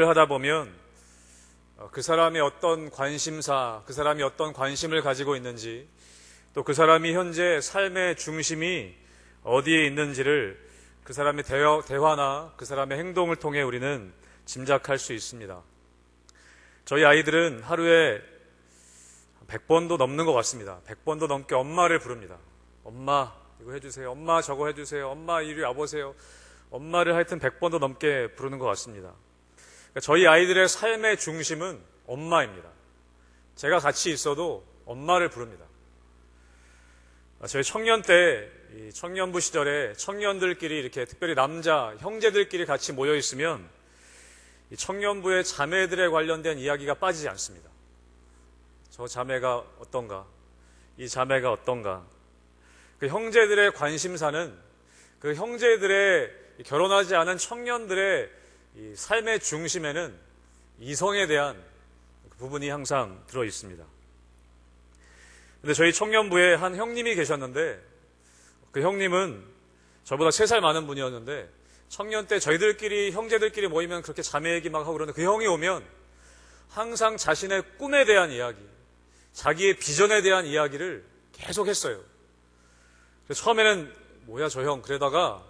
하다 보면 그 사람의 어떤 관심사, 그 사람이 어떤 관심을 가지고 있는지, 또 그 사람이 현재 삶의 중심이 어디에 있는지를 그 사람의 대화나 그 사람의 행동을 통해 우리는 짐작할 수 있습니다. 저희 아이들은 하루에 100번도 넘는 것 같습니다. 100번도 넘게 엄마를 부릅니다. 엄마 이거 해주세요. 엄마 저거 해주세요. 엄마 이리 와보세요. 엄마를 하여튼 100번도 넘게 부르는 것 같습니다. 그러니까 저희 아이들의 삶의 중심은 엄마입니다. 제가 같이 있어도 엄마를 부릅니다. 저희 청년 때, 청년부 시절에 청년들끼리 이렇게 특별히 남자, 형제들끼리 같이 모여 있으면 이 청년부의 자매들에 관련된 이야기가 빠지지 않습니다. 저 자매가 어떤가? 이 자매가 어떤가? 그 형제들의 관심사는 그 형제들의 결혼하지 않은 청년들의 이 삶의 중심에는 이성에 대한 부분이 항상 들어 있습니다. 근데 저희 청년부에 한 형님이 계셨는데 그 형님은 저보다 3살 많은 분이었는데 청년 때 저희들끼리 형제들끼리 모이면 그렇게 자매 얘기 막 하고 그러는데 그 형이 오면 항상 자신의 꿈에 대한 이야기, 자기의 비전에 대한 이야기를 계속 했어요. 그래서 처음에는 뭐야 저 형 그러다가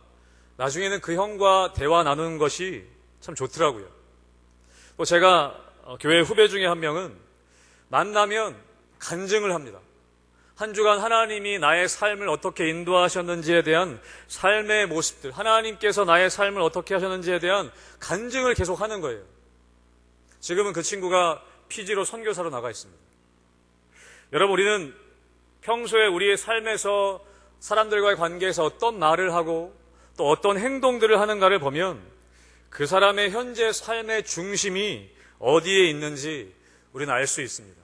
나중에는 그 형과 대화 나누는 것이 참 좋더라고요. 또 제가 교회 후배 중에 한 명은 만나면 간증을 합니다. 한 주간 하나님이 나의 삶을 어떻게 인도하셨는지에 대한 삶의 모습들, 하나님께서 나의 삶을 어떻게 하셨는지에 대한 간증을 계속 하는 거예요. 지금은 그 친구가 피지로 선교사로 나가 있습니다. 여러분, 우리는 평소에 우리의 삶에서 사람들과의 관계에서 어떤 말을 하고 또 어떤 행동들을 하는가를 보면 그 사람의 현재 삶의 중심이 어디에 있는지 우리는 알 수 있습니다.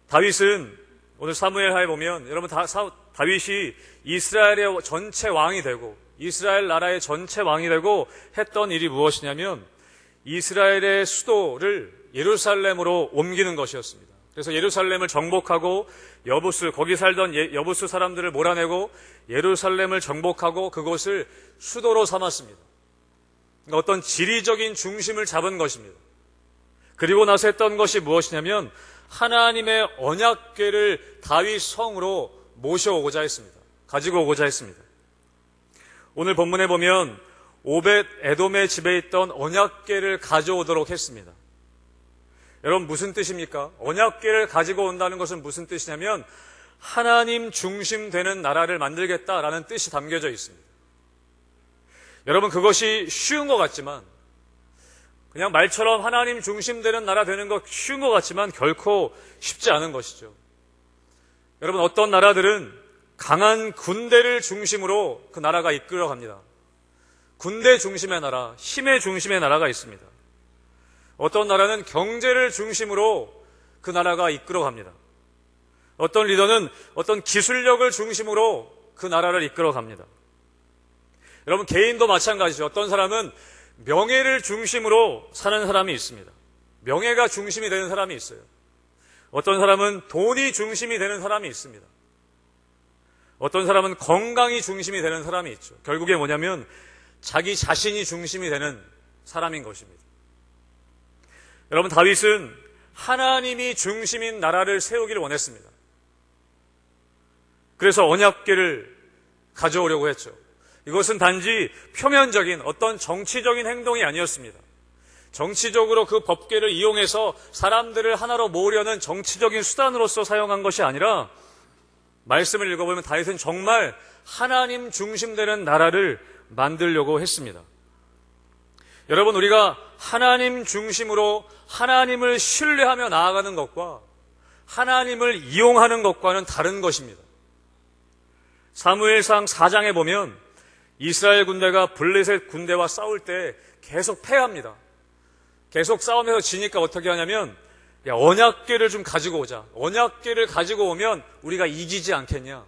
다윗은 오늘 사무엘하에 보면 여러분 다윗이 이스라엘의 전체 왕이 되고 이스라엘 나라의 전체 왕이 되고 했던 일이 무엇이냐면 이스라엘의 수도를 예루살렘으로 옮기는 것이었습니다. 그래서 예루살렘을 정복하고 거기 살던 여부수 사람들을 몰아내고 예루살렘을 정복하고 그곳을 수도로 삼았습니다. 그러니까 어떤 지리적인 중심을 잡은 것입니다. 그리고 나서 했던 것이 무엇이냐면 하나님의 언약궤를 다윗 성으로 모셔오고자 했습니다. 가지고 오고자 했습니다. 오늘 본문에 보면 오벳 에돔의 집에 있던 언약궤를 가져오도록 했습니다. 여러분 무슨 뜻입니까? 언약궤를 가지고 온다는 것은 무슨 뜻이냐면 하나님 중심 되는 나라를 만들겠다라는 뜻이 담겨져 있습니다. 여러분 그것이 쉬운 것 같지만 그냥 말처럼 하나님 중심되는 나라 되는 것 쉬운 것 같지만 결코 쉽지 않은 것이죠. 여러분 어떤 나라들은 강한 군대를 중심으로 그 나라가 이끌어갑니다. 군대 중심의 나라, 힘의 중심의 나라가 있습니다. 어떤 나라는 경제를 중심으로 그 나라가 이끌어갑니다. 어떤 리더는 어떤 기술력을 중심으로 그 나라를 이끌어갑니다. 여러분 개인도 마찬가지죠. 어떤 사람은 명예를 중심으로 사는 사람이 있습니다. 명예가 중심이 되는 사람이 있어요. 어떤 사람은 돈이 중심이 되는 사람이 있습니다. 어떤 사람은 건강이 중심이 되는 사람이 있죠. 결국에 뭐냐면 자기 자신이 중심이 되는 사람인 것입니다. 여러분 다윗은 하나님이 중심인 나라를 세우기를 원했습니다. 그래서 언약궤를 가져오려고 했죠. 이것은 단지 표면적인 어떤 정치적인 행동이 아니었습니다. 정치적으로 그 법궤를 이용해서 사람들을 하나로 모으려는 정치적인 수단으로서 사용한 것이 아니라 말씀을 읽어보면 다윗은 정말 하나님 중심되는 나라를 만들려고 했습니다. 여러분 우리가 하나님 중심으로 하나님을 신뢰하며 나아가는 것과 하나님을 이용하는 것과는 다른 것입니다. 사무엘상 4장에 보면 이스라엘 군대가 블레셋 군대와 싸울 때 계속 패합니다. 계속 싸우면서 지니까 어떻게 하냐면 언약궤를 좀 가지고 오자. 언약궤를 가지고 오면 우리가 이기지 않겠냐.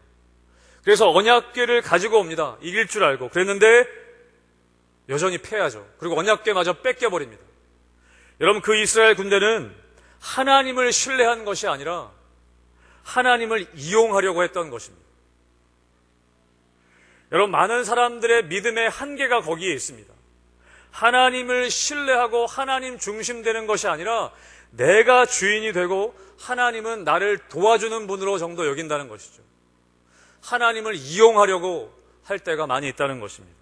그래서 언약궤를 가지고 옵니다. 이길 줄 알고. 그랬는데 여전히 패하죠. 그리고 언약궤마저 뺏겨버립니다. 여러분 그 이스라엘 군대는 하나님을 신뢰한 것이 아니라 하나님을 이용하려고 했던 것입니다. 여러분 많은 사람들의 믿음의 한계가 거기에 있습니다. 하나님을 신뢰하고 하나님 중심되는 것이 아니라 내가 주인이 되고 하나님은 나를 도와주는 분으로 정도 여긴다는 것이죠. 하나님을 이용하려고 할 때가 많이 있다는 것입니다.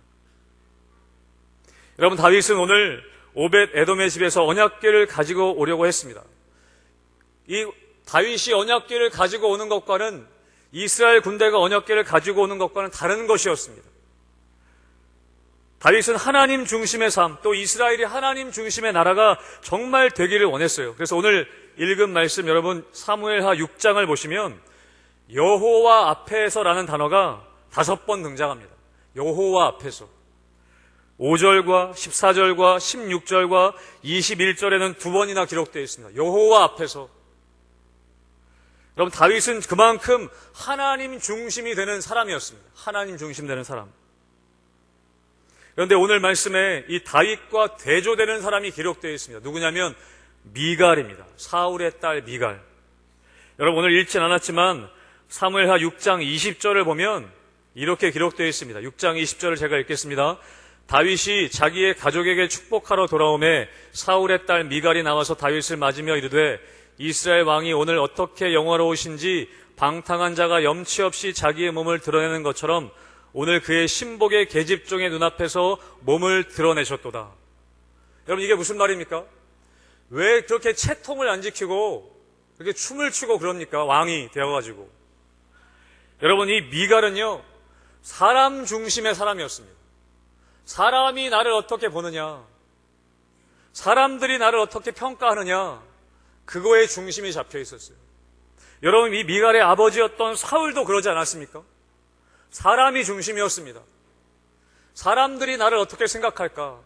여러분, 다윗은 오늘 오벳 에돔의 집에서 언약궤를 가지고 오려고 했습니다. 이 다윗이 언약궤를 가지고 오는 것과는, 이스라엘 군대가 언약궤를 가지고 오는 것과는 다른 것이었습니다. 다윗은 하나님 중심의 삶, 또 이스라엘이 하나님 중심의 나라가 정말 되기를 원했어요. 그래서 오늘 읽은 말씀, 여러분 사무엘하 6장을 보시면 여호와 앞에서라는 단어가 5번 등장합니다. 여호와 앞에서. 5절과 14절과 16절과 21절에는 2번이나 기록되어 있습니다. 여호와 앞에서. 여러분, 다윗은 그만큼 하나님 중심이 되는 사람이었습니다. 하나님 중심 되는 사람. 그런데 오늘 말씀에 이 다윗과 대조되는 사람이 기록되어 있습니다. 누구냐면 미갈입니다. 사울의 딸 미갈. 여러분, 오늘 읽진 않았지만 사무엘하 6장 20절을 보면 이렇게 기록되어 있습니다. 6장 20절을 제가 읽겠습니다. 다윗이 자기의 가족에게 축복하러 돌아오매 사울의 딸 미갈이 나와서 다윗을 맞으며 이르되 이스라엘 왕이 오늘 어떻게 영화로우신지 방탕한 자가 염치 없이 자기의 몸을 드러내는 것처럼 오늘 그의 신복의 계집종의 눈앞에서 몸을 드러내셨도다. 여러분, 이게 무슨 말입니까? 왜 그렇게 채통을 안 지키고 그렇게 춤을 추고 그럽니까? 왕이 되어가지고. 여러분, 이 미갈은요, 사람 중심의 사람이었습니다. 사람이 나를 어떻게 보느냐, 사람들이 나를 어떻게 평가하느냐, 그거에 중심이 잡혀 있었어요. 여러분, 이 미갈의 아버지였던 사울도 그러지 않았습니까? 사람이 중심이었습니다. 사람들이 나를 어떻게 생각할까?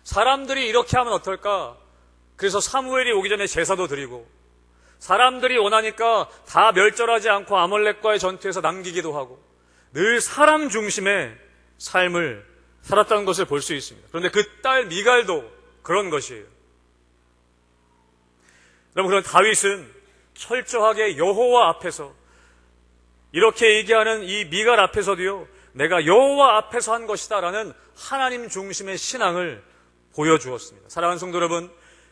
사람들이 이렇게 하면 어떨까? 그래서 사무엘이 오기 전에 제사도 드리고, 사람들이 원하니까 다 멸절하지 않고 아몰렉과의 전투에서 남기기도 하고, 늘 사람 중심의 삶을 살았다는 것을 볼 수 있습니다. 그런데 그 딸 미갈도 그런 것이에요. 여러분, 그런 다윗은 철저하게 여호와 앞에서, 이렇게 얘기하는 이 미갈 앞에서도요, 내가 여호와 앞에서 한 것이다 라는 하나님 중심의 신앙을 보여주었습니다. 사랑하는 성도 여러분,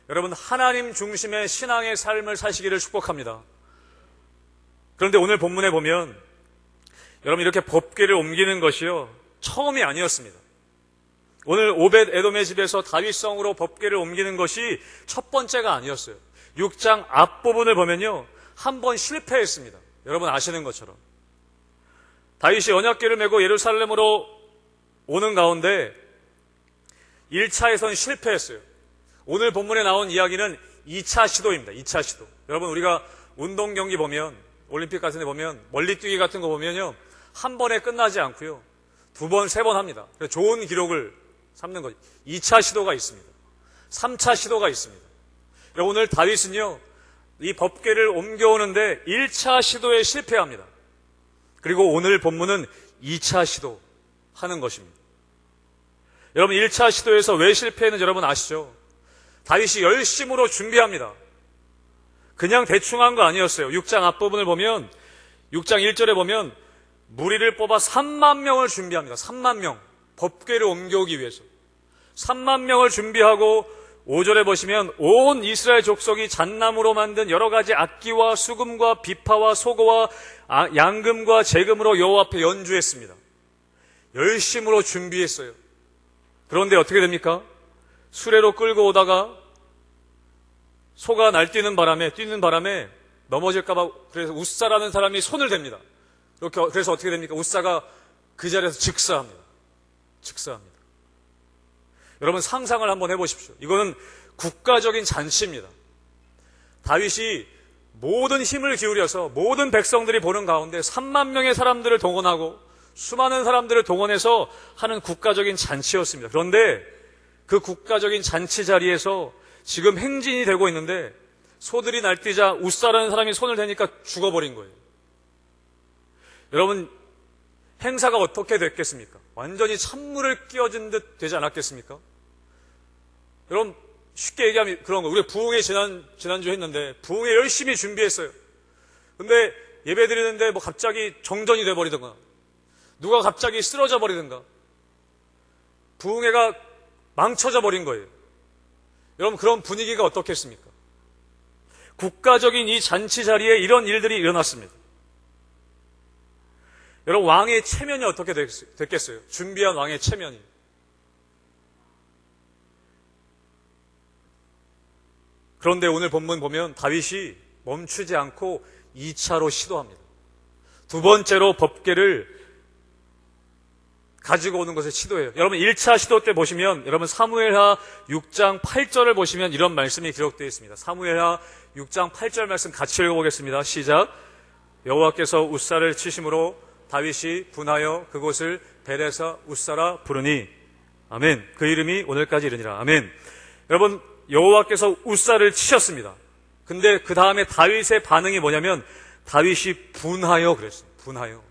여러분 하나님 중심의 신앙의 삶을 사시기를 축복합니다. 그런데 오늘 본문에 보면 여러분, 이렇게 법궤를 옮기는 것이요, 처음이 아니었습니다. 오늘 오벳 에돔의 집에서 다윗성으로 법궤를 옮기는 것이 첫 번째가 아니었어요. 6장 앞부분을 보면요, 한 번 실패했습니다. 여러분 아시는 것처럼 다윗이 언약궤를 메고 예루살렘으로 오는 가운데 1차에선 실패했어요. 오늘 본문에 나온 이야기는 2차 시도입니다. 2차 시도. 여러분, 우리가 운동 경기 보면, 올림픽 같은 데 보면, 멀리뛰기 같은 거 보면요, 한 번에 끝나지 않고요, 2번, 3번 합니다. 그래서 좋은 기록을 삼는 거죠. 2차 시도가 있습니다. 3차 시도가 있습니다. 오늘 다윗은요, 이 법궤를 옮겨오는데 1차 시도에 실패합니다. 그리고 오늘 본문은 2차 시도 하는 것입니다. 여러분, 1차 시도에서 왜 실패했는지 여러분 아시죠? 다윗이 열심으로 준비합니다. 그냥 대충 한 거 아니었어요. 6장 앞부분을 보면, 6장 1절에 보면 무리를 뽑아 3만 명을 준비합니다. 3만 명. 법궤를 옮겨오기 위해서 3만 명을 준비하고, 5절에 보시면 온 이스라엘 족속이 잣나무로 만든 여러 가지 악기와 수금과 비파와 소고와 양금과 재금으로 여호와 앞에 연주했습니다. 열심으로 준비했어요. 그런데 어떻게 됩니까? 수레로 끌고 오다가 소가 뛰는 바람에 넘어질까봐, 그래서 웃사라는 사람이 손을 댑니다. 그래서 어떻게 됩니까? 웃사가 그 자리에서 즉사합니다. 여러분 상상을 한번 해보십시오. 이거는 국가적인 잔치입니다. 다윗이 모든 힘을 기울여서 모든 백성들이 보는 가운데 3만 명의 사람들을 동원하고 수많은 사람들을 동원해서 하는 국가적인 잔치였습니다. 그런데 그 국가적인 잔치 자리에서 지금 행진이 되고 있는데 소들이 날뛰자 웃사라는 사람이 손을 대니까 죽어버린 거예요. 여러분, 행사가 어떻게 됐겠습니까? 완전히 찬물을 끼얹은 듯 되지 않았겠습니까? 여러분, 쉽게 얘기하면 그런 거예요. 우리 부흥회 지난주 했는데 부흥회 열심히 준비했어요. 근데 예배 드리는데 뭐 갑자기 정전이 돼버리든가, 누가 갑자기 쓰러져 버리든가, 부흥회가 망쳐져 버린 거예요. 여러분, 그런 분위기가 어떻겠습니까? 국가적인 이 잔치 자리에 이런 일들이 일어났습니다. 여러분, 왕의 체면이 어떻게 됐겠어요? 준비한 왕의 체면이. 그런데 오늘 본문 보면 다윗이 멈추지 않고 2차로 시도합니다. 두 번째로 법궤를 가지고 오는 것을 시도해요. 여러분 1차 시도 때 보시면 여러분 사무엘하 6장 8절을 보시면 이런 말씀이 기록되어 있습니다. 사무엘하 6장 8절 말씀 같이 읽어보겠습니다. 시작. 여호와께서 웃사를 치심으로 다윗이 분하여 그곳을 베레사 웃사라 부르니 아멘. 그 이름이 오늘까지 이르니라. 아멘. 여러분 여호와께서 웃사를 치셨습니다. 근데 그 다음에 다윗의 반응이 뭐냐면 다윗이 분하여 그랬어요. 분하여.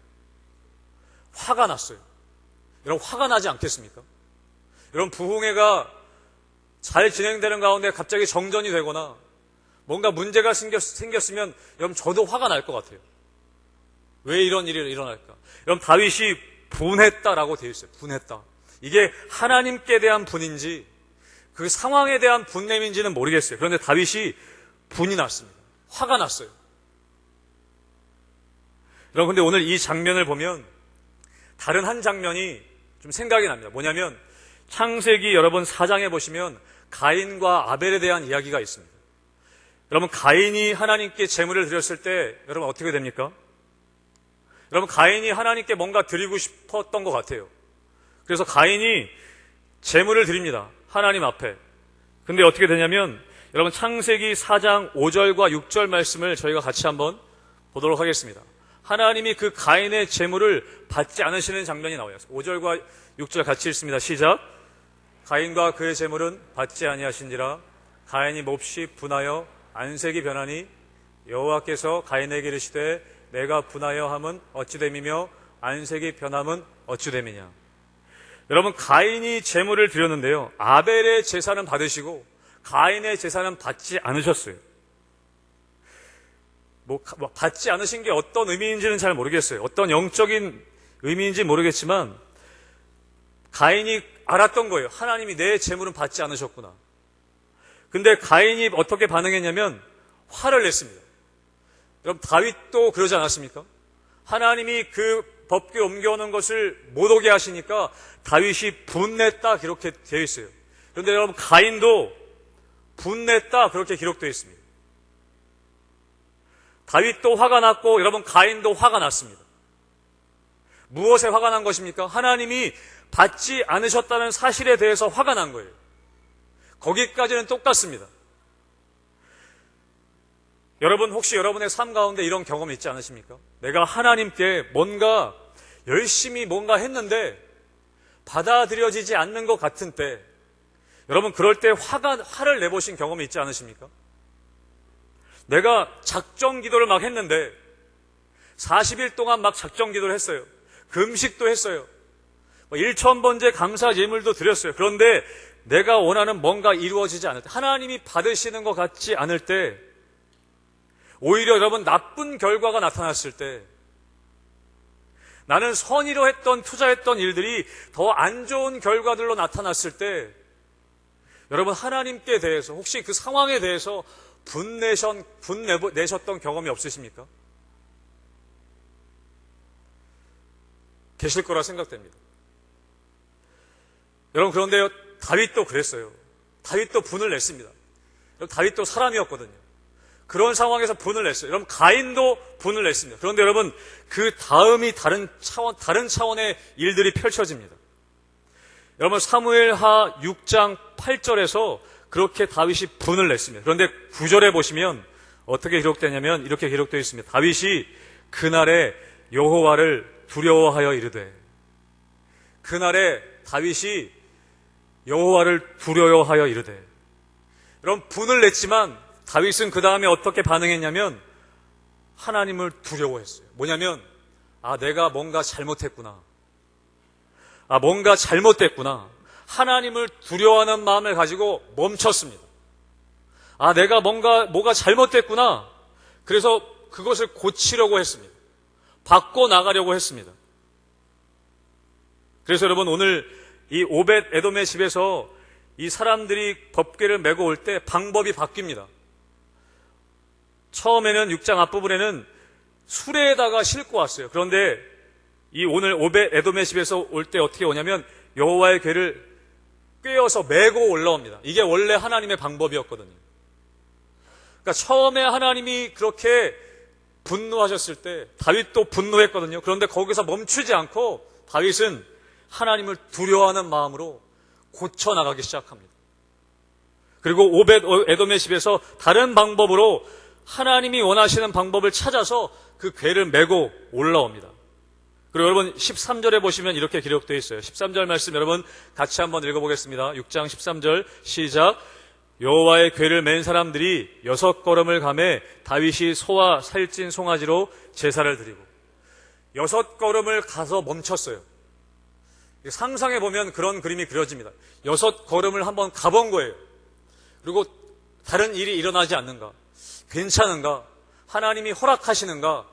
화가 났어요. 여러분 화가 나지 않겠습니까? 여러분 부흥회가 잘 진행되는 가운데 갑자기 정전이 되거나 뭔가 문제가 생겼으면 여러분 저도 화가 날 것 같아요. 왜 이런 일이 일어날까? 여러분 다윗이 분했다라고 되어 있어요. 분했다. 이게 하나님께 대한 분인지 그 상황에 대한 분냄인지는 모르겠어요. 그런데 다윗이 분이 났습니다. 화가 났어요. 여러분 근데 오늘 이 장면을 보면 다른 한 장면이 좀 생각이 납니다. 뭐냐면 창세기 여러분 4장에 보시면 가인과 아벨에 대한 이야기가 있습니다. 여러분 가인이 하나님께 제물을 드렸을 때 여러분 어떻게 됩니까? 여러분 가인이 하나님께 뭔가 드리고 싶었던 것 같아요. 그래서 가인이 제물을 드립니다. 하나님 앞에. 근데 어떻게 되냐면 여러분 창세기 4장 5절과 6절 말씀을 저희가 같이 한번 보도록 하겠습니다. 하나님이 그 가인의 제물을 받지 않으시는 장면이 나와요. 5절과 6절 같이 읽습니다. 시작. 가인과 그의 제물은 받지 아니하신지라 가인이 몹시 분하여 안색이 변하니 여호와께서 가인에게 이르시되 내가 분하여 함은 어찌 됨이며 안색이 변함은 어찌 됨이냐. 여러분 가인이 제물을 드렸는데요. 아벨의 제사는 받으시고 가인의 제사는 받지 않으셨어요. 받지 않으신 게 어떤 의미인지는 잘 모르겠어요. 어떤 영적인 의미인지 모르겠지만 가인이 알았던 거예요. 하나님이 내 제물은 받지 않으셨구나. 근데 가인이 어떻게 반응했냐면 화를 냈습니다. 여러분 다윗도 그러지 않았습니까? 하나님이 그 법궤를 옮겨오는 것을 못 오게 하시니까 다윗이 분냈다 그렇게 되어 있어요. 그런데 여러분 가인도 분냈다 그렇게 기록되어 있습니다. 다윗도 화가 났고 여러분 가인도 화가 났습니다. 무엇에 화가 난 것입니까? 하나님이 받지 않으셨다는 사실에 대해서 화가 난 거예요. 거기까지는 똑같습니다. 여러분 혹시 여러분의 삶 가운데 이런 경험이 있지 않으십니까? 내가 하나님께 뭔가 열심히 뭔가 했는데 받아들여지지 않는 것 같은 때 여러분 그럴 때 화를 내보신 경험이 있지 않으십니까? 내가 작정 기도를 막 했는데 40일 동안 막 작정 기도를 했어요. 금식도 했어요. 1,000번째 감사 예물도 드렸어요. 그런데 내가 원하는 뭔가 이루어지지 않을 때 하나님이 받으시는 것 같지 않을 때 오히려 여러분 나쁜 결과가 나타났을 때 나는 선의로 투자했던 일들이 더 안 좋은 결과들로 나타났을 때 여러분 하나님께 대해서 혹시 그 상황에 대해서 분내셨던 경험이 없으십니까? 계실 거라 생각됩니다. 여러분 그런데 다윗도 그랬어요. 다윗도 분을 냈습니다. 다윗도 사람이었거든요. 그런 상황에서 분을 냈어요. 여러분 가인도 분을 냈습니다. 그런데 여러분 그 다음이 다른 차원의 일들이 펼쳐집니다. 여러분 사무엘하 6장 8절에서 그렇게 다윗이 분을 냈습니다. 그런데 9절에 보시면 어떻게 기록되냐면 이렇게 기록되어 있습니다. 다윗이 그날에 여호와를 두려워하여 이르되 그날에 다윗이 여호와를 두려워하여 이르되 여러분 분을 냈지만 다윗은 그 다음에 어떻게 반응했냐면 하나님을 두려워했어요. 뭐냐면 내가 뭔가 잘못했구나. 뭔가 잘못됐구나. 하나님을 두려워하는 마음을 가지고 멈췄습니다. 내가 뭐가 잘못됐구나. 그래서 그것을 고치려고 했습니다. 바꿔나가려고 했습니다. 그래서 여러분 오늘 이 오벳 에돔의 집에서 이 사람들이 법궤를 메고 올 때 방법이 바뀝니다. 처음에는 6장 앞부분에는 수레에다가 싣고 왔어요. 그런데 이 오늘 오벳 에돔의 집에서 올 때 어떻게 오냐면 여호와의 궤를 꿰어서 메고 올라옵니다. 이게 원래 하나님의 방법이었거든요. 그러니까 처음에 하나님이 그렇게 분노하셨을 때 다윗도 분노했거든요. 그런데 거기서 멈추지 않고 다윗은 하나님을 두려워하는 마음으로 고쳐나가기 시작합니다. 그리고 오벳 에돔의 집에서 다른 방법으로 하나님이 원하시는 방법을 찾아서 그 궤를 메고 올라옵니다. 그리고 여러분 13절에 보시면 이렇게 기록되어 있어요. 13절 말씀 여러분 같이 한번 읽어보겠습니다. 6장 13절 시작. 여호와의 궤를 맨 사람들이 6걸음을 가매 다윗이 소와 살찐 송아지로 제사를 드리고 6걸음을 가서 멈췄어요. 상상해보면 그런 그림이 그려집니다. 6걸음을 한번 가본 거예요. 그리고 다른 일이 일어나지 않는가? 괜찮은가? 하나님이 허락하시는가?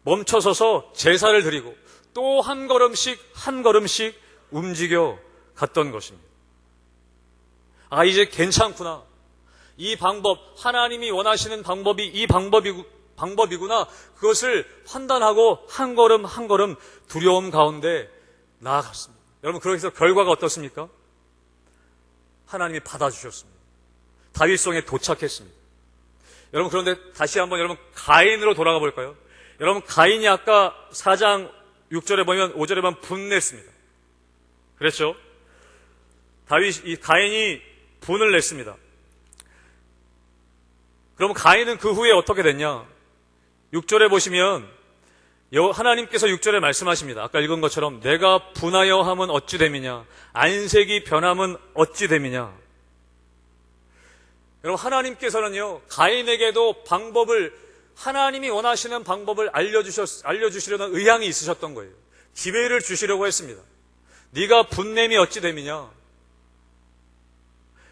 멈춰서서 제사를 드리고 또 한 걸음씩 한 걸음씩 움직여 갔던 것입니다. 아, 이제 괜찮구나. 이 방법, 하나님이 원하시는 방법이 이 방법이구나. 그것을 판단하고 한 걸음 한 걸음 두려움 가운데 나아갔습니다. 여러분, 그렇게 해서 결과가 어떻습니까? 하나님이 받아주셨습니다. 다윗성에 도착했습니다. 여러분, 그런데 다시 한번 여러분 가인으로 돌아가 볼까요? 여러분, 가인이 아까 4장 6절에 보면 5절에 보면 분냈습니다. 그랬죠? 이 가인이 분을 냈습니다. 그럼 가인은 그 후에 어떻게 됐냐? 6절에 보시면 하나님께서 6절에 말씀하십니다. 아까 읽은 것처럼 내가 분하여 함은 어찌 됨이냐? 안색이 변함은 어찌 됨이냐? 여러분, 하나님께서는요, 가인에게도 하나님이 원하시는 방법을 알려주시려는 의향이 있으셨던 거예요. 기회를 주시려고 했습니다. 네가 분냄이 어찌 됨이냐?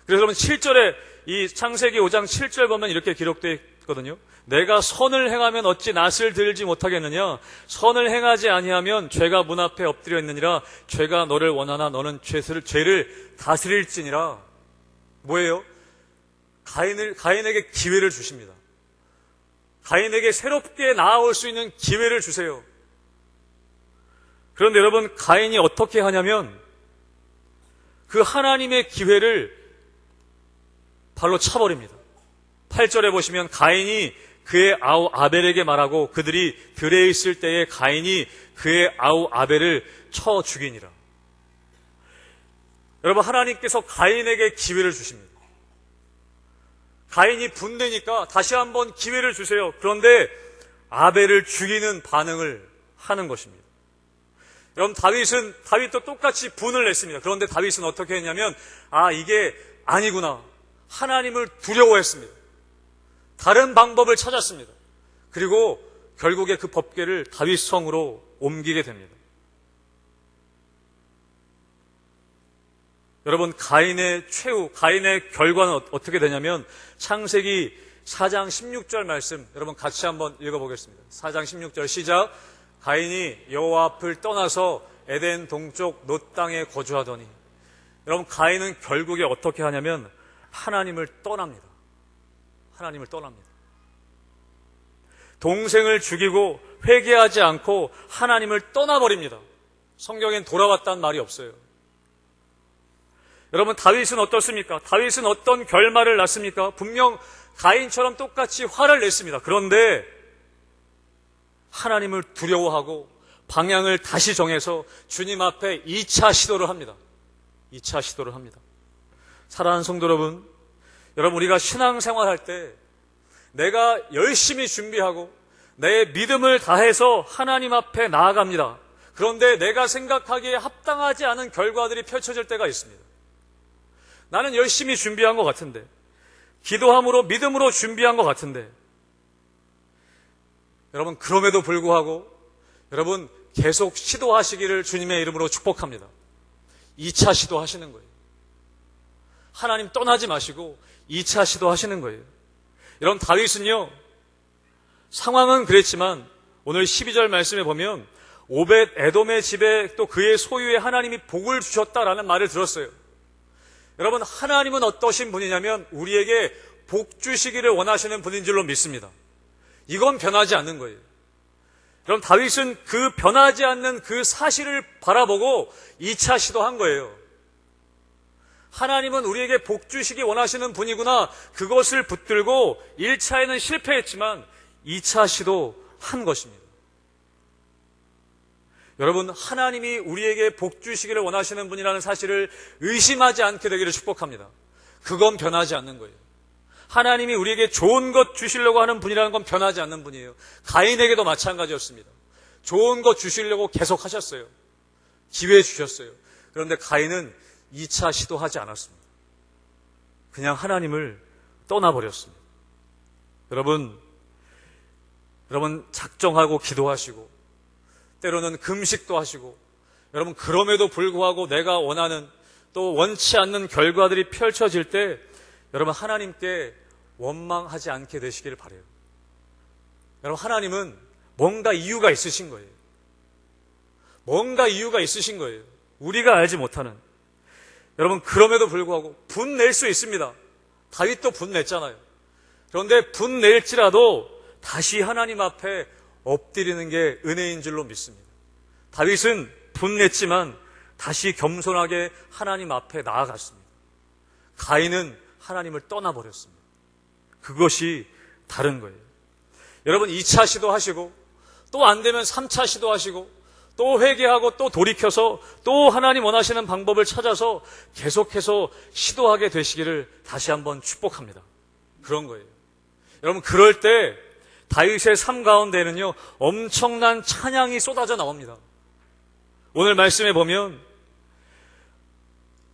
그래서 여러분 7절에 이 창세기 5장 7절 보면 이렇게 기록되어 있거든요. 내가 선을 행하면 어찌 낫을 들지 못하겠느냐? 선을 행하지 아니하면 죄가 문 앞에 엎드려 있느니라. 죄가 너를 원하나 너는 죄를 다스릴지니라. 뭐예요? 가인에게 기회를 주십니다. 가인에게 새롭게 나아올 수 있는 기회를 주세요. 그런데 여러분, 가인이 어떻게 하냐면 그 하나님의 기회를 발로 차버립니다. 8절에 보시면 가인이 그의 아우 아벨에게 말하고 그들이 들에 있을 때에 가인이 그의 아우 아벨을 쳐 죽이니라. 여러분, 하나님께서 가인에게 기회를 주십니다. 가인이 분내니까 다시 한번 기회를 주세요. 그런데 아벨을 죽이는 반응을 하는 것입니다. 여러분, 다윗도 똑같이 분을 냈습니다. 그런데 다윗은 어떻게 했냐면, 이게 아니구나. 하나님을 두려워했습니다. 다른 방법을 찾았습니다. 그리고 결국에 그 법궤를 다윗 성으로 옮기게 됩니다. 여러분, 가인의 결과는 어떻게 되냐면 창세기 4장 16절 말씀 여러분 같이 한번 읽어보겠습니다. 4장 16절 시작. 가인이 여호와 앞을 떠나서 에덴 동쪽 놋 땅에 거주하더니. 여러분, 가인은 결국에 어떻게 하냐면 하나님을 떠납니다. 하나님을 떠납니다. 동생을 죽이고 회개하지 않고 하나님을 떠나버립니다. 성경엔 돌아왔다는 말이 없어요. 여러분, 다윗은 어떻습니까? 다윗은 어떤 결말을 낳습니까? 분명 가인처럼 똑같이 화를 냈습니다. 그런데 하나님을 두려워하고 방향을 다시 정해서 주님 앞에 2차 시도를 합니다. 2차 시도를 합니다. 사랑하는 성도 여러분, 우리가 신앙생활할 때 내가 열심히 준비하고 내 믿음을 다해서 하나님 앞에 나아갑니다. 그런데 내가 생각하기에 합당하지 않은 결과들이 펼쳐질 때가 있습니다. 나는 열심히 준비한 것 같은데, 기도함으로 믿음으로 준비한 것 같은데, 여러분, 그럼에도 불구하고 여러분 계속 시도하시기를 주님의 이름으로 축복합니다. 2차 시도하시는 거예요. 하나님 떠나지 마시고 2차 시도하시는 거예요. 여러분, 다윗은요, 상황은 그랬지만 오늘 12절 말씀에 보면 오벳 에돔의 집에 또 그의 소유에 하나님이 복을 주셨다라는 말을 들었어요. 여러분, 하나님은 어떠신 분이냐면 우리에게 복 주시기를 원하시는 분인 줄로 믿습니다. 이건 변하지 않는 거예요. 여러분, 다윗은 그 변하지 않는 그 사실을 바라보고 2차 시도한 거예요. 하나님은 우리에게 복 주시기 원하시는 분이구나. 그것을 붙들고 1차에는 실패했지만 2차 시도한 것입니다. 여러분, 하나님이 우리에게 복 주시기를 원하시는 분이라는 사실을 의심하지 않게 되기를 축복합니다. 그건 변하지 않는 거예요. 하나님이 우리에게 좋은 것 주시려고 하는 분이라는 건 변하지 않는 분이에요. 가인에게도 마찬가지였습니다. 좋은 것 주시려고 계속 하셨어요. 기회 주셨어요. 그런데 가인은 2차 시도하지 않았습니다. 그냥 하나님을 떠나버렸습니다. 여러분 작정하고 기도하시고 때로는 금식도 하시고 여러분 그럼에도 불구하고 내가 원하는 또 원치 않는 결과들이 펼쳐질 때 여러분 하나님께 원망하지 않게 되시기를 바라요. 여러분 하나님은 뭔가 이유가 있으신 거예요. 뭔가 이유가 있으신 거예요. 우리가 알지 못하는. 여러분 그럼에도 불구하고 분낼 수 있습니다. 다윗도 분냈잖아요. 그런데 분낼지라도 다시 하나님 앞에 엎드리는 게 은혜인 줄로 믿습니다. 다윗은 분냈지만 다시 겸손하게 하나님 앞에 나아갔습니다. 가인은 하나님을 떠나버렸습니다. 그것이 다른 거예요. 여러분 2차 시도하시고 또 안 되면 3차 시도하시고 또 회개하고 또 돌이켜서 또 하나님 원하시는 방법을 찾아서 계속해서 시도하게 되시기를 다시 한번 축복합니다. 그런 거예요. 여러분 그럴 때 다윗의 삶 가운데는요 엄청난 찬양이 쏟아져 나옵니다. 오늘 말씀에 보면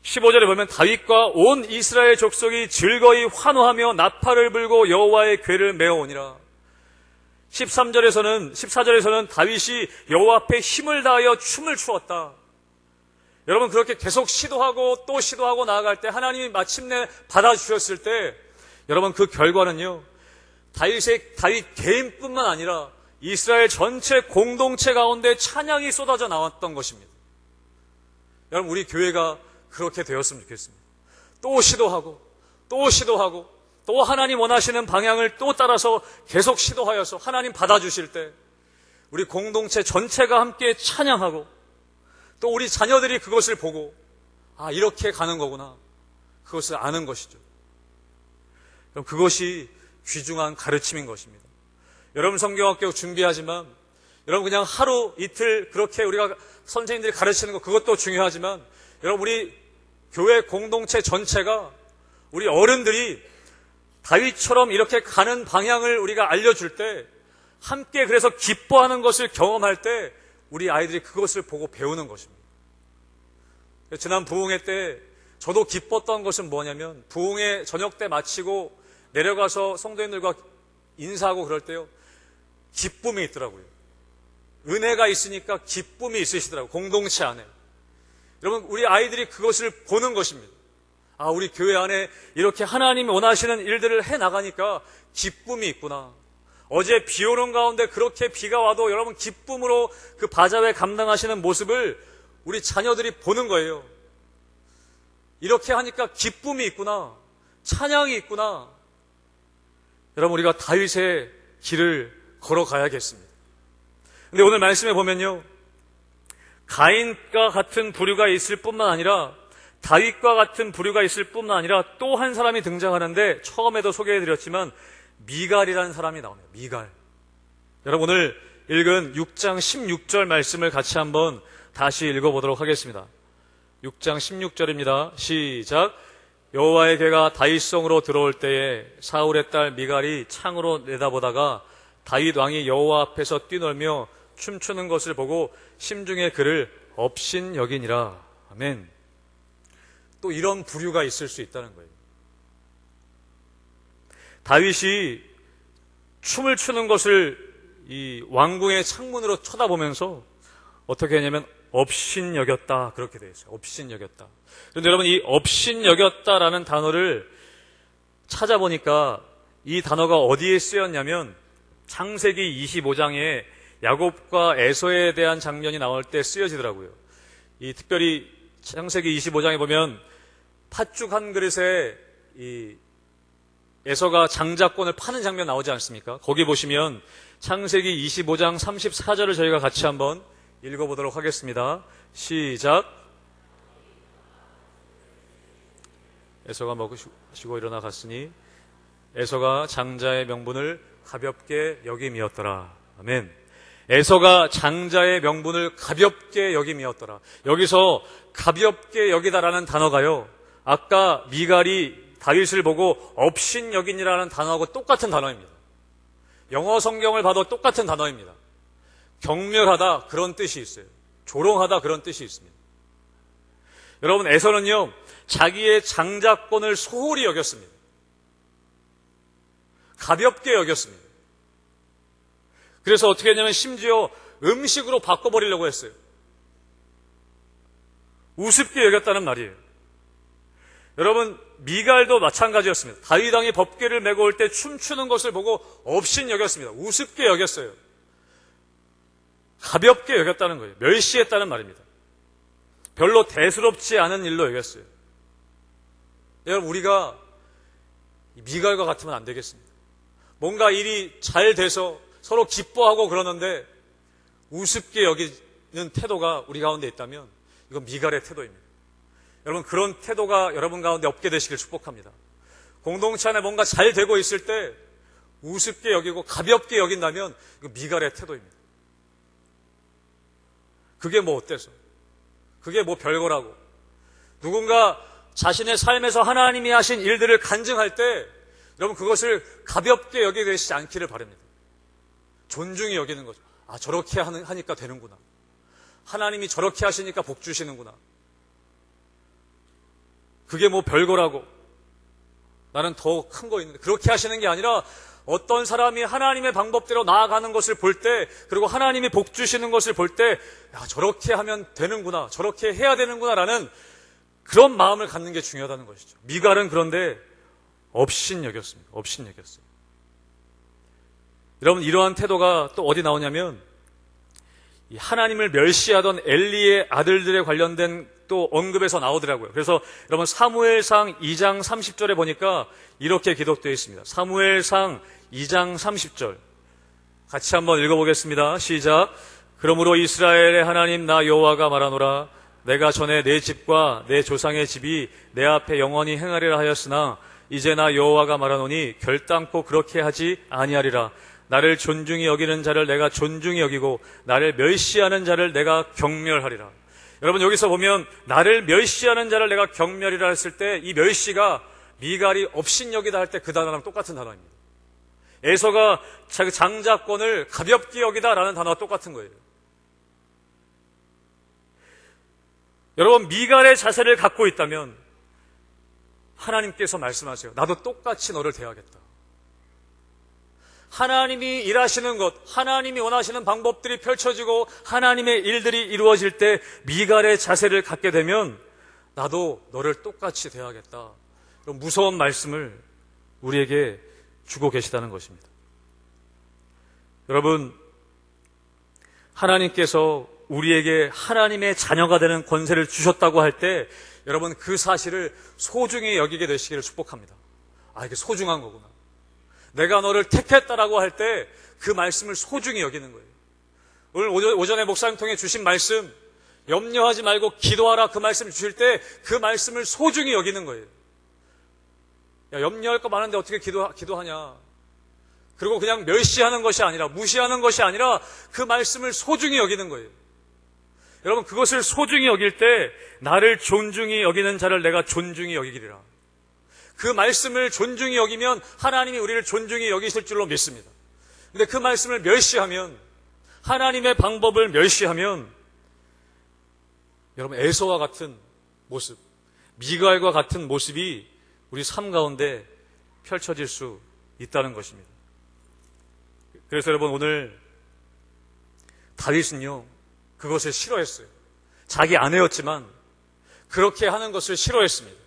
15절에 보면 다윗과 온 이스라엘 족속이 즐거이 환호하며 나팔을 불고 여호와의 궤를 메어오니라. 14절에서는 다윗이 여호와 앞에 힘을 다하여 춤을 추었다. 여러분 그렇게 계속 시도하고 또 시도하고 나아갈 때 하나님이 마침내 받아주셨을 때 여러분 그 결과는요 다윗 개인뿐만 아니라 이스라엘 전체 공동체 가운데 찬양이 쏟아져 나왔던 것입니다. 여러분 우리 교회가 그렇게 되었으면 좋겠습니다. 또 시도하고 또 하나님 원하시는 방향을 또 따라서 계속 시도하여서 하나님 받아주실 때 우리 공동체 전체가 함께 찬양하고 또 우리 자녀들이 그것을 보고 아 이렇게 가는 거구나 그것을 아는 것이죠. 그럼 그것이 귀중한 가르침인 것입니다. 여러분 성경학교 준비하지만 여러분 그냥 하루 이틀 그렇게 우리가 선생님들이 가르치는 거 그것도 중요하지만 여러분 우리 교회 공동체 전체가 우리 어른들이 다윗처럼 이렇게 가는 방향을 우리가 알려줄 때 함께 그래서 기뻐하는 것을 경험할 때 우리 아이들이 그것을 보고 배우는 것입니다. 지난 부흥회 때 저도 기뻤던 것은 뭐냐면 부흥회 저녁 때 마치고 내려가서 성도님들과 인사하고 그럴 때요 기쁨이 있더라고요. 은혜가 있으니까 기쁨이 있으시더라고요. 공동체 안에. 여러분 우리 아이들이 그것을 보는 것입니다. 아 우리 교회 안에 이렇게 하나님이 원하시는 일들을 해나가니까 기쁨이 있구나. 어제 비 오는 가운데 그렇게 비가 와도 여러분 기쁨으로 그 바자회 감당하시는 모습을 우리 자녀들이 보는 거예요. 이렇게 하니까 기쁨이 있구나. 찬양이 있구나. 여러분 우리가 다윗의 길을 걸어가야겠습니다. 근데 오늘 말씀에 보면요 가인과 같은 부류가 있을 뿐만 아니라 다윗과 같은 부류가 있을 뿐만 아니라 또 한 사람이 등장하는데 처음에도 소개해드렸지만 미갈이라는 사람이 나옵니다. 미갈. 여러분 오늘 읽은 6장 16절 말씀을 같이 한번 다시 읽어보도록 하겠습니다. 6장 16절입니다. 시작. 여호와의 궤가 다윗성으로 들어올 때에 사울의 딸 미갈이 창으로 내다보다가 다윗 왕이 여호와 앞에서 뛰놀며 춤추는 것을 보고 심중에 그를 업신여기니라. 아멘. 또 이런 부류가 있을 수 있다는 거예요. 다윗이 춤을 추는 것을 이 왕궁의 창문으로 쳐다보면서 어떻게 했냐면 업신여겼다 그렇게 되어 있어요. 업신여겼다. 그런데 여러분 이 업신여겼다라는 단어를 찾아보니까 이 단어가 어디에 쓰였냐면 창세기 25장에 야곱과 에서에 대한 장면이 나올 때 쓰여지더라고요. 이 특별히 창세기 25장에 보면 팥죽 한 그릇에 이 에서가 장자권을 파는 장면 나오지 않습니까? 거기 보시면 창세기 25장 34절을 저희가 같이 한번 읽어보도록 하겠습니다. 시작. 에서가 먹으시고 일어나 갔으니 에서가 장자의 명분을 가볍게 여김이었더라. 아멘. 에서가 장자의 명분을 가볍게 여김이었더라. 여기서 가볍게 여기다라는 단어가요, 아까 미갈이 다윗을 보고 업신여긴이라는 단어하고 똑같은 단어입니다. 영어 성경을 봐도 똑같은 단어입니다. 경멸하다, 그런 뜻이 있어요. 조롱하다, 그런 뜻이 있습니다. 여러분, 에서는요, 자기의 장자권을 소홀히 여겼습니다. 가볍게 여겼습니다. 그래서 어떻게 했냐면 심지어 음식으로 바꿔버리려고 했어요. 우습게 여겼다는 말이에요. 여러분, 미갈도 마찬가지였습니다. 다윗 왕이 법궤를 메고 올 때 춤추는 것을 보고 업신 여겼습니다. 우습게 여겼어요. 가볍게 여겼다는 거예요. 멸시했다는 말입니다. 별로 대수롭지 않은 일로 여겼어요. 여러분, 우리가 미갈과 같으면 안 되겠습니다. 뭔가 일이 잘 돼서 서로 기뻐하고 그러는데 우습게 여기는 태도가 우리 가운데 있다면 이건 미갈의 태도입니다. 여러분, 그런 태도가 여러분 가운데 없게 되시길 축복합니다. 공동체 안에 뭔가 잘 되고 있을 때 우습게 여기고 가볍게 여긴다면 이건 미갈의 태도입니다. 그게 뭐 어때서? 그게 뭐 별거라고. 누군가 자신의 삶에서 하나님이 하신 일들을 간증할 때 여러분, 그것을 가볍게 여기시지 않기를 바랍니다. 존중히 여기는 거죠. 아, 저렇게 하니까 되는구나. 하나님이 저렇게 하시니까 복 주시는구나. 그게 뭐 별거라고. 나는 더 큰 거 있는데. 그렇게 하시는 게 아니라 어떤 사람이 하나님의 방법대로 나아가는 것을 볼 때, 그리고 하나님이 복 주시는 것을 볼 때, 야, 저렇게 하면 되는구나, 저렇게 해야 되는구나 라는 그런 마음을 갖는 게 중요하다는 것이죠. 미갈은 그런데 업신 여겼습니다. 업신 여겼어요. 여러분, 이러한 태도가 또 어디 나오냐면 하나님을 멸시하던 엘리의 아들들에 관련된 또 언급에서 나오더라고요. 그래서 여러분, 사무엘상 2장 30절에 보니까 이렇게 기록되어 있습니다. 사무엘상 2장 30절 같이 한번 읽어보겠습니다. 시작. 그러므로 이스라엘의 하나님 나 여호와가 말하노라. 내가 전에 내 집과 내 조상의 집이 내 앞에 영원히 행하리라 하였으나 이제 나 여호와가 말하노니 결단코 그렇게 하지 아니하리라. 나를 존중히 여기는 자를 내가 존중히 여기고 나를 멸시하는 자를 내가 경멸하리라. 여러분, 여기서 보면 나를 멸시하는 자를 내가 경멸이라 했을 때 이 멸시가 미갈이 업신여기다 할 때 그 단어랑 똑같은 단어입니다. 에서가 자기 장자권을 가볍게 여기다라는 단어와 똑같은 거예요. 여러분, 미갈의 자세를 갖고 있다면 하나님께서 말씀하세요. 나도 똑같이 너를 대하겠다. 하나님이 일하시는 것, 하나님이 원하시는 방법들이 펼쳐지고 하나님의 일들이 이루어질 때 미갈의 자세를 갖게 되면 나도 너를 똑같이 대하겠다. 그런 무서운 말씀을 우리에게 주고 계시다는 것입니다. 여러분, 하나님께서 우리에게 하나님의 자녀가 되는 권세를 주셨다고 할 때 여러분, 그 사실을 소중히 여기게 되시기를 축복합니다. 아, 이게 소중한 거구나. 내가 너를 택했다라고 할 때 그 말씀을 소중히 여기는 거예요. 오늘 오전에 목사님 통해 주신 말씀, 염려하지 말고 기도하라, 그 말씀 주실 때 그 말씀을 소중히 여기는 거예요. 야, 염려할 거 많은데 어떻게 기도하냐. 그리고 그냥 멸시하는 것이 아니라, 무시하는 것이 아니라 그 말씀을 소중히 여기는 거예요. 여러분, 그것을 소중히 여길 때 나를 존중히 여기는 자를 내가 존중히 여기리라. 그 말씀을 존중히 여기면 하나님이 우리를 존중히 여기실 줄로 믿습니다. 근데 그 말씀을 멸시하면, 하나님의 방법을 멸시하면 여러분, 에서와 같은 모습, 미갈과 같은 모습이 우리 삶 가운데 펼쳐질 수 있다는 것입니다. 그래서 여러분, 오늘 다윗은요, 그것을 싫어했어요. 자기 아내였지만 그렇게 하는 것을 싫어했습니다.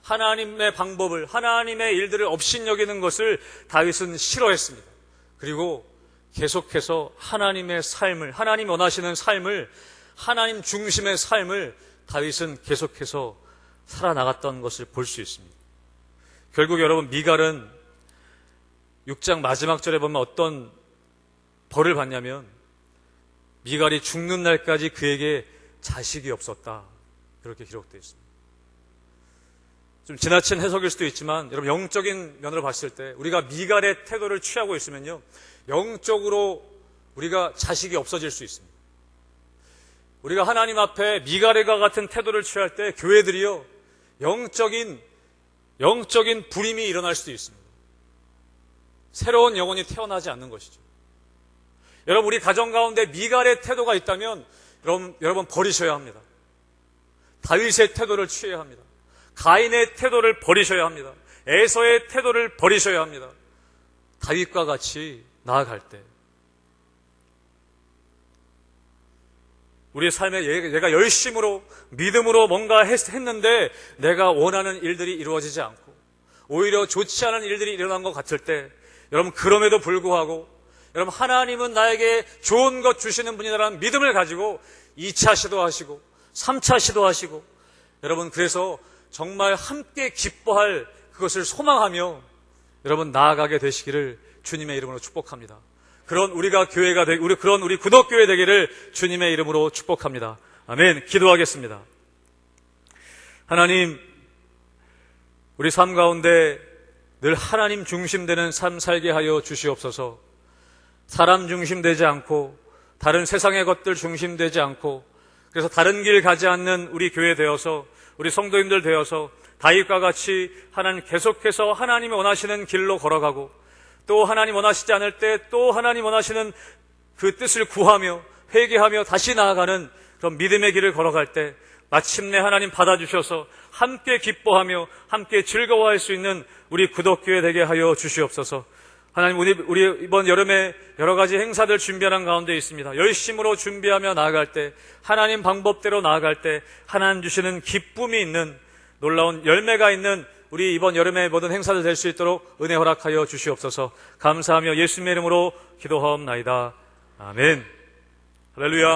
하나님의 방법을, 하나님의 일들을 업신여기는 것을 다윗은 싫어했습니다. 그리고 계속해서 하나님의 삶을, 하나님 원하시는 삶을, 하나님 중심의 삶을 다윗은 계속해서 살아나갔던 것을 볼 수 있습니다. 결국 여러분, 미갈은 6장 마지막 절에 보면 어떤 벌을 받냐면, 미갈이 죽는 날까지 그에게 자식이 없었다, 이렇게 기록되어 있습니다. 좀 지나친 해석일 수도 있지만, 여러분, 영적인 면으로 봤을 때 우리가 미갈의 태도를 취하고 있으면요, 영적으로 우리가 자식이 없어질 수 있습니다. 우리가 하나님 앞에 미갈과 같은 태도를 취할 때 교회들이요, 영적인 불임이 일어날 수도 있습니다. 새로운 영혼이 태어나지 않는 것이죠. 여러분, 우리 가정 가운데 미갈의 태도가 있다면 여러분 버리셔야 합니다. 다윗의 태도를 취해야 합니다. 가인의 태도를 버리셔야 합니다. 에서의 태도를 버리셔야 합니다. 다윗과 같이 나아갈 때 우리의 삶에 내가 열심으로 믿음으로 뭔가 했는데 내가 원하는 일들이 이루어지지 않고 오히려 좋지 않은 일들이 일어난 것 같을 때, 여러분, 그럼에도 불구하고 여러분, 하나님은 나에게 좋은 것 주시는 분이라는 믿음을 가지고 2차 시도하시고 3차 시도하시고, 여러분, 그래서 정말 함께 기뻐할 그것을 소망하며 여러분 나아가게 되시기를 주님의 이름으로 축복합니다. 그런 우리가 교회가 그런 우리 구독교회 되기를 주님의 이름으로 축복합니다. 아멘. 기도하겠습니다. 하나님, 우리 삶 가운데 늘 하나님 중심되는 삶 살게 하여 주시옵소서. 사람 중심되지 않고 다른 세상의 것들 중심되지 않고, 그래서 다른 길 가지 않는 우리 교회 되어서, 우리 성도님들 되어서 다윗과 같이 하나님 계속해서 하나님이 원하시는 길로 걸어가고, 또 하나님 원하시지 않을 때 또 하나님 원하시는 그 뜻을 구하며 회개하며 다시 나아가는 그런 믿음의 길을 걸어갈 때 마침내 하나님 받아주셔서 함께 기뻐하며 함께 즐거워할 수 있는 우리 구독교회 되게 하여 주시옵소서. 하나님, 우리 이번 여름에 여러 가지 행사들 준비하는 가운데 있습니다. 열심으로 준비하며 나아갈 때, 하나님 방법대로 나아갈 때 하나님 주시는 기쁨이 있는 놀라운 열매가 있는 우리 이번 여름의 모든 행사들 될 수 있도록 은혜 허락하여 주시옵소서. 감사하며 예수님의 이름으로 기도하옵나이다. 아멘. 할렐루야.